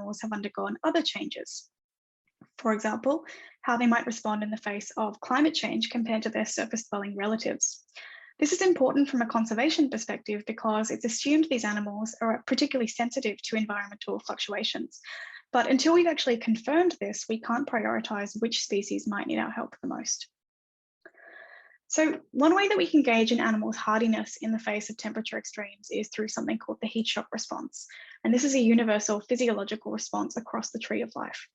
animals have undergone other changes. For example, how they might respond in the face of climate change compared to their surface-dwelling relatives. This is important from a conservation perspective because it's assumed these animals are particularly sensitive to environmental fluctuations. But until we've actually confirmed this, we can't prioritize which species might need our help the most. So one way that we can gauge an animal's hardiness in the face of temperature extremes is through something called the heat shock response. And this is a universal physiological response across the tree of life.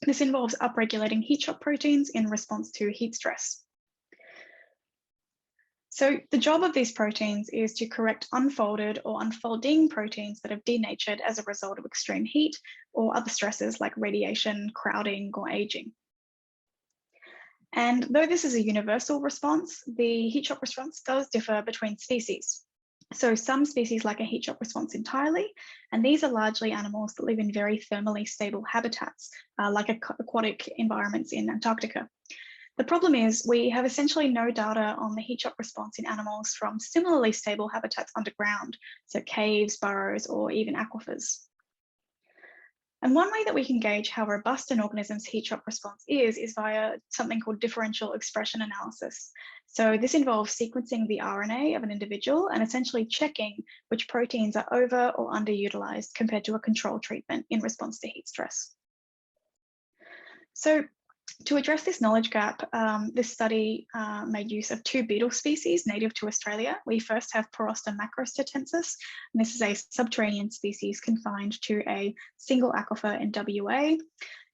This involves upregulating heat shock proteins in response to heat stress. So the job of these proteins is to correct unfolded or unfolding proteins that have denatured as a result of extreme heat or other stresses like radiation, crowding, or aging. And though this is a universal response, the heat shock response does differ between species. So some species lack a heat shock response entirely, and these are largely animals that live in very thermally stable habitats, like aquatic environments in Antarctica. The problem is we have essentially no data on the heat shock response in animals from similarly stable habitats underground, so caves, burrows, or even aquifers. And one way that we can gauge how robust an organism's heat shock response is via something called differential expression analysis. So this involves sequencing the RNA of an individual and essentially checking which proteins are over or underutilized compared to a control treatment in response to heat stress. So to address this knowledge gap, this study made use of two beetle species native to Australia. We first have Parosta macrostatensis, and this is a subterranean species confined to a single aquifer in WA.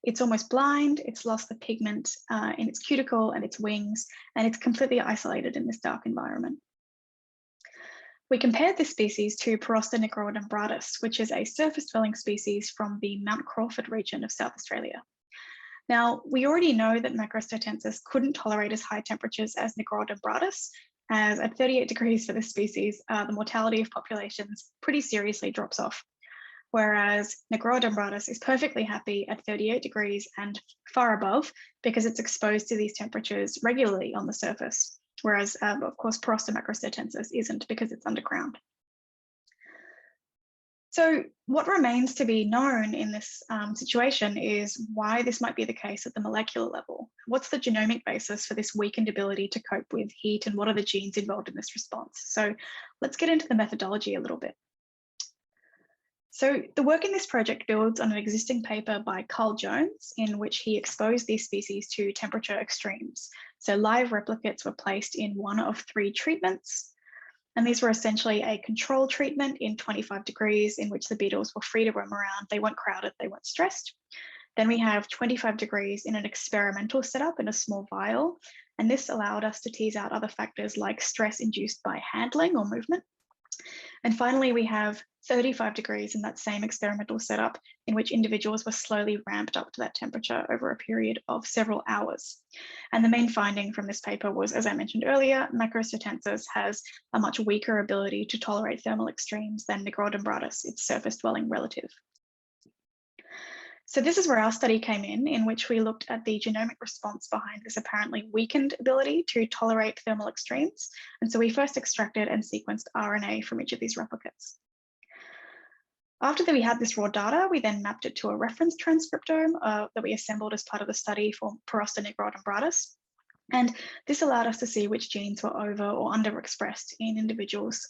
It's almost blind, it's lost the pigment in its cuticle and its wings, and it's completely isolated in this dark environment. We compared this species to Parosta nigroodembratus, which is a surface-dwelling species from the Mount Crawford region of South Australia. Now, we already know that macrostatensis couldn't tolerate as high temperatures as nigroodembratus, as at 38 degrees for this species, the mortality of populations pretty seriously drops off. Whereas nigroodembratus is perfectly happy at 38 degrees and far above because it's exposed to these temperatures regularly on the surface. Whereas, of course, Parosta macrostatensis isn't because it's underground. So what remains to be known in this situation is why this might be the case at the molecular level. What's the genomic basis for this weakened ability to cope with heat, and what are the genes involved in this response? So let's get into the methodology a little bit. So the work in this project builds on an existing paper by Carl Jones, in which he exposed these species to temperature extremes. So live replicates were placed in one of three treatments. And these were essentially a control treatment in 25 degrees in which the beetles were free to roam around. They weren't crowded, they weren't stressed. Then we have 25 degrees in an experimental setup in a small vial. And this allowed us to tease out other factors like stress induced by handling or movement. And finally, we have 35 degrees in that same experimental setup in which individuals were slowly ramped up to that temperature over a period of several hours. And the main finding from this paper was, as I mentioned earlier, macrostatensis has a much weaker ability to tolerate thermal extremes than nigroodembratus, its surface-dwelling relative. So this is where our study came in which we looked at the genomic response behind this apparently weakened ability to tolerate thermal extremes. And so we first extracted and sequenced RNA from each of these replicates. After that we had this raw data, we then mapped it to a reference transcriptome that we assembled as part of the study for Parosta nigroodembratus. And this allowed us to see which genes were over or underexpressed in individuals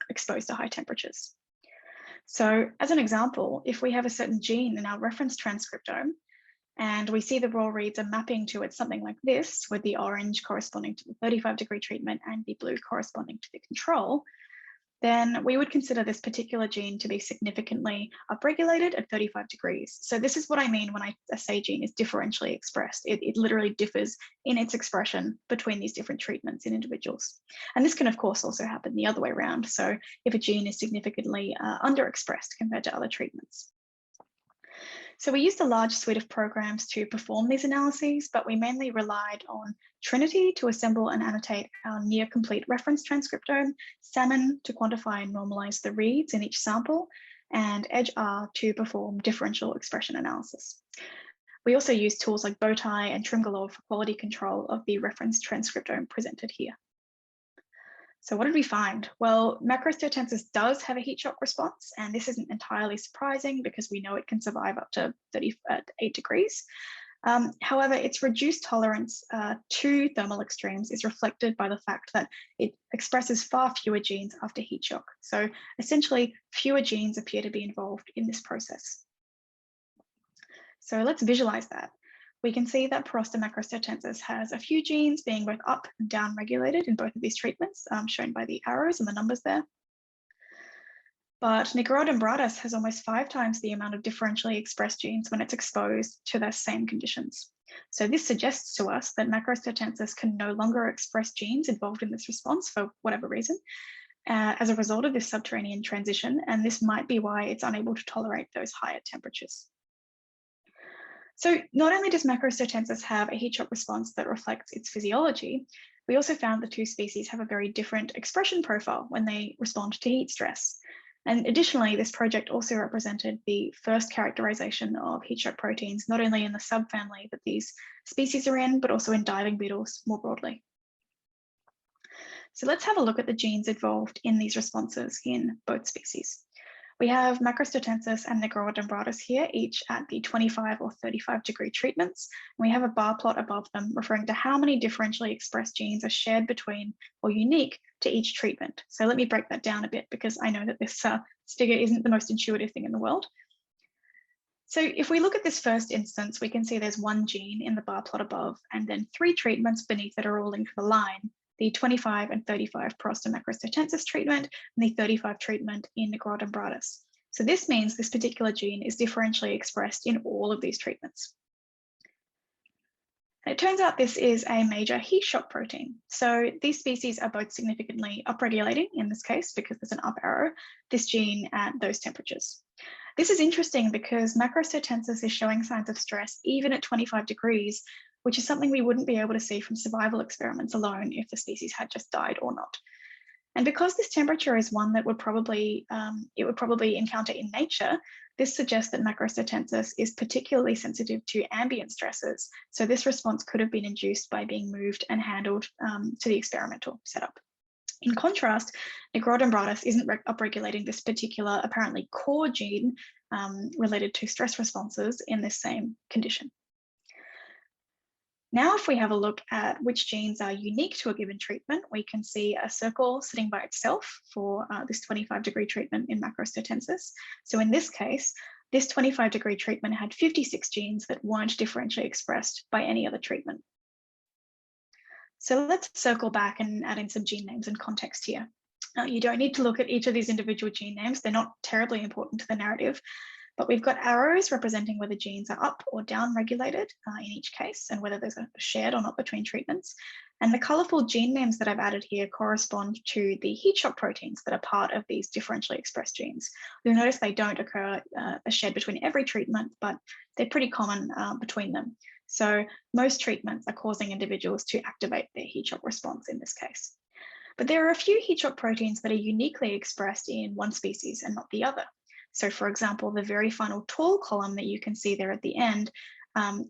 exposed to high temperatures. So as an example, if we have a certain gene in our reference transcriptome and we see the raw reads are mapping to it something like this, with the orange corresponding to the 35-degree treatment and the blue corresponding to the control, then we would consider this particular gene to be significantly upregulated at 35 degrees. So this is what I mean when I say gene is differentially expressed. It literally differs in its expression between these different treatments in individuals. And this can of course also happen the other way around. So if a gene is significantly underexpressed compared to other treatments. So we used a large suite of programs to perform these analyses, but we mainly relied on Trinity to assemble and annotate our near complete reference transcriptome, Salmon to quantify and normalize the reads in each sample, and EdgeR to perform differential expression analysis. We also used tools like Bowtie and TrimGalore for quality control of the reference transcriptome presented here. So what did we find? Well, Macrosteatensis does have a heat shock response, and this isn't entirely surprising because we know it can survive up to 38 degrees. However, its reduced tolerance to thermal extremes is reflected by the fact that it expresses far fewer genes after heat shock. So essentially, fewer genes appear to be involved in this process. So let's visualize that. We can see that Parosta macrosteatensis has a few genes being both up and down regulated in both of these treatments, shown by the arrows and the numbers there. But Nigrodenbratus has almost 5 times the amount of differentially expressed genes when it's exposed to the same conditions. So this suggests to us that macrosteatensis can no longer express genes involved in this response for whatever reason, as a result of this subterranean transition, and this might be why it's unable to tolerate those higher temperatures. So not only does Macrosteatensis have a heat shock response that reflects its physiology, we also found the two species have a very different expression profile when they respond to heat stress. And additionally, this project also represented the first characterization of heat shock proteins, not only in the subfamily that these species are in, but also in diving beetles more broadly. So let's have a look at the genes involved in these responses in both species. We have Macrosteatensis and Nigrodenbratus here, each at the 25 or 35 degree treatments. And we have a bar plot above them referring to how many differentially expressed genes are shared between or unique to each treatment. So let me break that down a bit because I know that this figure isn't the most intuitive thing in the world. So if we look at this first instance, we can see there's one gene in the bar plot above and then 3 treatments beneath that are all linked with a line. The 25 and 35 Parosta macrosteatensis treatment and the 35 treatment in Nigrodenbratus. So this means this particular gene is differentially expressed in all of these treatments. And it turns out this is a major heat shock protein. So these species are both significantly upregulating in this case because there's an up arrow, this gene at those temperatures. This is interesting because Macrosteatensis is showing signs of stress even at 25 degrees, which is something we wouldn't be able to see from survival experiments alone if the species had just died or not. And because this temperature is one that would probably encounter in nature, this suggests that Macrosteatensis is particularly sensitive to ambient stresses. So this response could have been induced by being moved and handled to the experimental setup. In contrast, Nigrodenbratus isn't upregulating this particular apparently core gene related to stress responses in this same condition. Now, if we have a look at which genes are unique to a given treatment, we can see a circle sitting by itself for this 25 degree treatment in Macrosteatensis. So in this case, this 25 degree treatment had 56 genes that weren't differentially expressed by any other treatment. So let's circle back and add in some gene names and context here. You don't need to look at each of these individual gene names. They're not terribly important to the narrative. But we've got arrows representing whether genes are up or down regulated in each case and whether there's a shared or not between treatments. And the colorful gene names that I've added here correspond to the heat shock proteins that are part of these differentially expressed genes. You'll notice they don't occur shared between every treatment, but they're pretty common between them. So most treatments are causing individuals to activate their heat shock response in this case. But there are a few heat shock proteins that are uniquely expressed in one species and not the other. So for example, the very final tall column that you can see there at the end,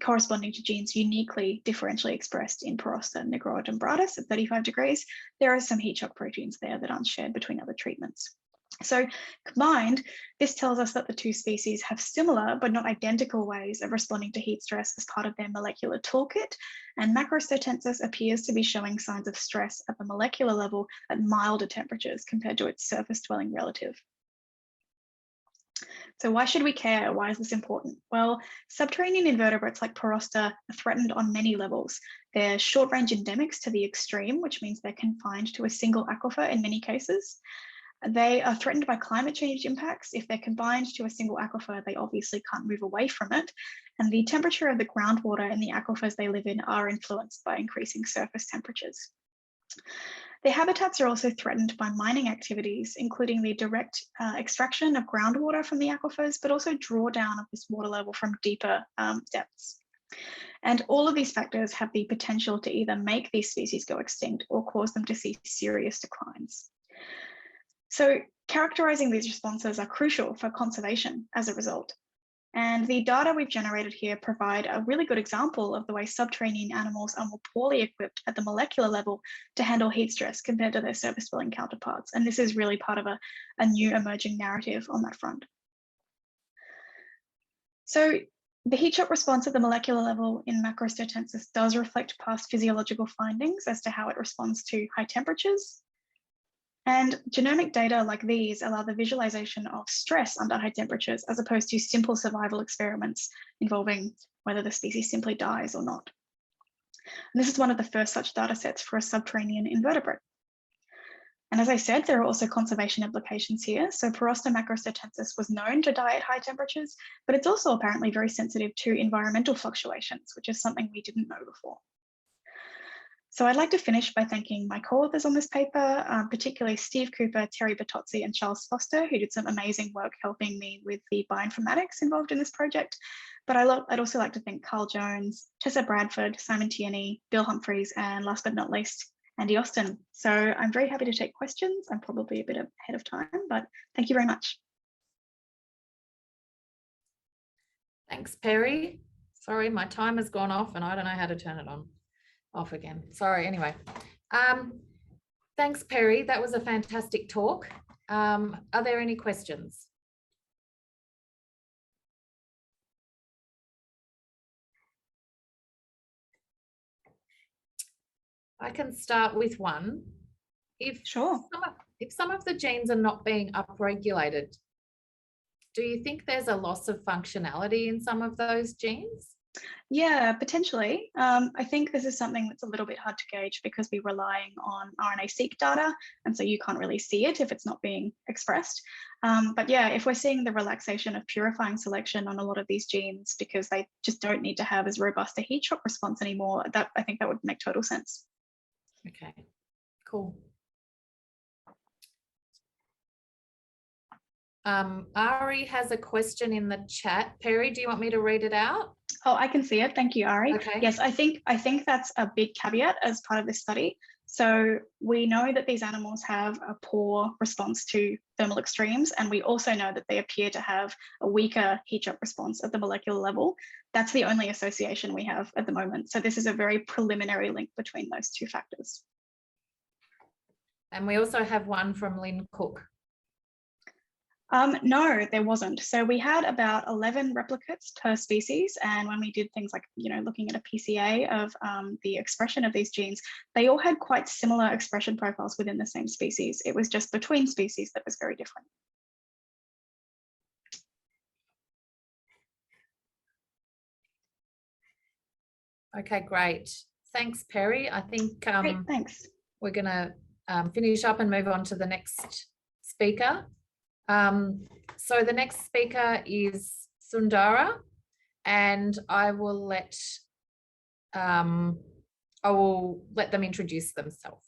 corresponding to genes uniquely differentially expressed in Parosta Nigrodenbratus at 35 degrees, there are some heat shock proteins there that aren't shared between other treatments. So combined, this tells us that the two species have similar but not identical ways of responding to heat stress as part of their molecular toolkit, and Macrosteatensis appears to be showing signs of stress at the molecular level at milder temperatures compared to its surface-dwelling relative. So why should we care? Why is this important? Well, subterranean invertebrates like Parosta are threatened on many levels. They're short-range endemics to the extreme, which means they're confined to a single aquifer in many cases. They are threatened by climate change impacts. If they're confined to a single aquifer, they obviously can't move away from it. And the temperature of the groundwater in the aquifers they live in are influenced by increasing surface temperatures. Their habitats are also threatened by mining activities, including the direct extraction of groundwater from the aquifers, but also drawdown of this water level from deeper depths. And all of these factors have the potential to either make these species go extinct or cause them to see serious declines. So characterizing these responses are crucial for conservation as a result. And the data we've generated here provide a really good example of the way subterranean animals are more poorly equipped at the molecular level to handle heat stress compared to their surface-dwelling counterparts. And this is really part of a new emerging narrative on that front. So the heat shock response at the molecular level in Macrostetensis does reflect past physiological findings as to how it responds to high temperatures. And genomic data like these allow the visualization of stress under high temperatures as opposed to simple survival experiments involving whether the species simply dies or not. And this is one of the first such data sets for a subterranean invertebrate. And as I said, there are also conservation implications here. So Perosta macrostetensis was known to die at high temperatures, but it's also apparently very sensitive to environmental fluctuations, which is something we didn't know before. So I'd like to finish by thanking my co-authors on this paper, particularly Steve Cooper, Terry Bertozzi, and Charles Foster, who did some amazing work helping me with the bioinformatics involved in this project. But I'd also like to thank Carl Jones, Tessa Bradford, Simon Tierney, Bill Humphreys, and last but not least, Andy Austin. So I'm very happy to take questions. I'm probably a bit ahead of time, but thank you very much. Thanks, Perry. Sorry, my time has gone off and I don't know how to turn it on. Off again. Sorry, anyway. Thanks, Perry. That was a fantastic talk. Are there any questions? I can start with one. Sure. If some of the genes are not being upregulated, do you think there's a loss of functionality in some of those genes? Yeah, potentially. I think this is something that's a little bit hard to gauge because we're relying on RNA-seq data, and so you can't really see it if it's not being expressed. But yeah, if we're seeing the relaxation of purifying selection on a lot of these genes because they just don't need to have as robust a heat shock response anymore, I think that would make total sense. Okay, cool. Ari has a question in the chat. Perry, do you want me to read it out? Oh, I can see it. Thank you, Ari. Okay. Yes, I think that's a big caveat as part of this study. So we know that these animals have a poor response to thermal extremes, and we also know that they appear to have a weaker heat shock response at the molecular level. That's the only association we have at the moment. So this is a very preliminary link between those two factors. And we also have one from Lynn Cook. No, there wasn't. So we had about 11 replicates per species. And when we did things like, looking at a PCA of the expression of these genes, they all had quite similar expression profiles within the same species. It was just between species that was very different. Okay, great. Thanks, Perry. I think Great, thanks. We're going to finish up and move on to the next speaker. So the next speaker is Sundara, and I will let them introduce themselves.